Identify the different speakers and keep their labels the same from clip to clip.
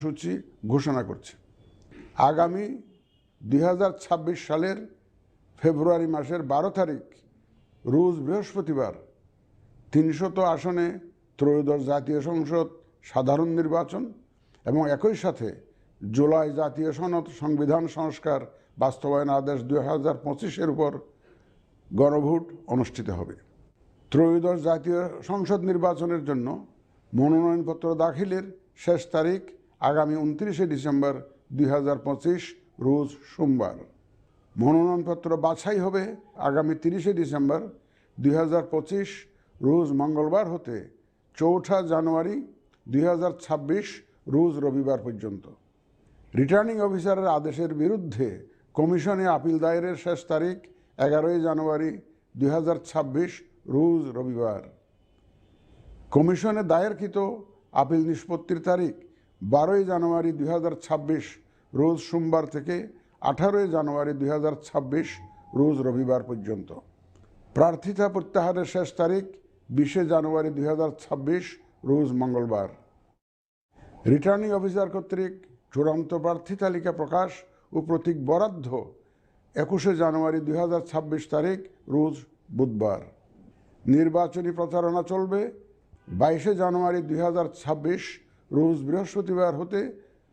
Speaker 1: সূচি ঘোষণা করছে। আগামী 2026 সালের ফেব্রুয়ারি মাসের 12 তারিখ রোজ বৃহস্পতিবার 300 আসনে ত্রয়োদশ জাতীয় সংসদ সাধারণ নির্বাচন এবং একই সাথে জুলাই জাতীয় সনদ সংবিধান সংস্কার বাস্তবায়ন আদেশ 2025-এর উপর গণভোট অনুষ্ঠিত হবে। ত্রয়োদশ জাতীয় সংসদ নির্বাচনের জন্য মনোনয়নপত্র দাখিলের শেষ তারিখ আগামী 29 ডিসেম্বর 2025 রোজ সোমবার। মনোনয়নপত্র বাছাই হবে আগামী 30 ডিসেম্বর 2025 রোজ মঙ্গলবার হতে 4 জানুয়ারি 2026 রোজ রবিবার পর্যন্ত। রিটার্নিং অফিসারের আদেশের বিরুদ্ধে কমিশনে আপিল দায়েরের শেষ তারিখ 11 জানুয়ারি 2026 রোজ রবিবার। কমিশনে দায়েরকৃত আপিল নিষ্পত্তির তারিখ 12 জানুয়ারি 2026 রোজ সোমবার থেকে 18 জানুয়ারি 2026 রোজ রবিবার পর্যন্ত। প্রার্থিতা প্রত্যাহারের শেষ তারিখ 20 জানুয়ারি 2026 রোজ মঙ্গলবার। রিটার্নিং অফিসার কর্তৃক চূড়ান্ত প্রার্থী তালিকা প্রকাশ ও প্রতীক বরাদ্দ 21 জানুয়ারি 2026 তারিখ রোজ বুধবার। নির্বাচনী প্রচারণা চলবে 22 জানুয়ারি 2026 রোজ বৃহস্পতিবার হতে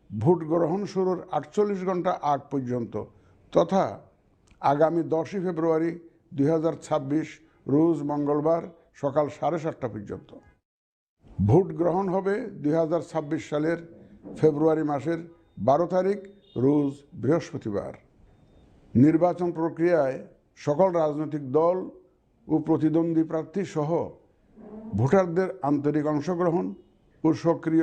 Speaker 1: ভোট গ্রহণ শুরুর 48 ঘন্টা আগ পর্যন্ত তথা আগামী 10 ফেব্রুয়ারি 2026 রোজ মঙ্গলবার সকাল 7:30 পর্যন্ত। ভোট গ্রহণ হবে 2026 সালের ফেব্রুয়ারি মাসের 12 তারিখ রোজ বৃহস্পতিবার। নির্বাচন প্রক্রিয়ায় সকল রাজনৈতিক দল ও প্রতিদ্বন্দ্বী প্রার্থী সহ ভোটারদের আন্তরিক অংশগ্রহণ ও সক্রিয়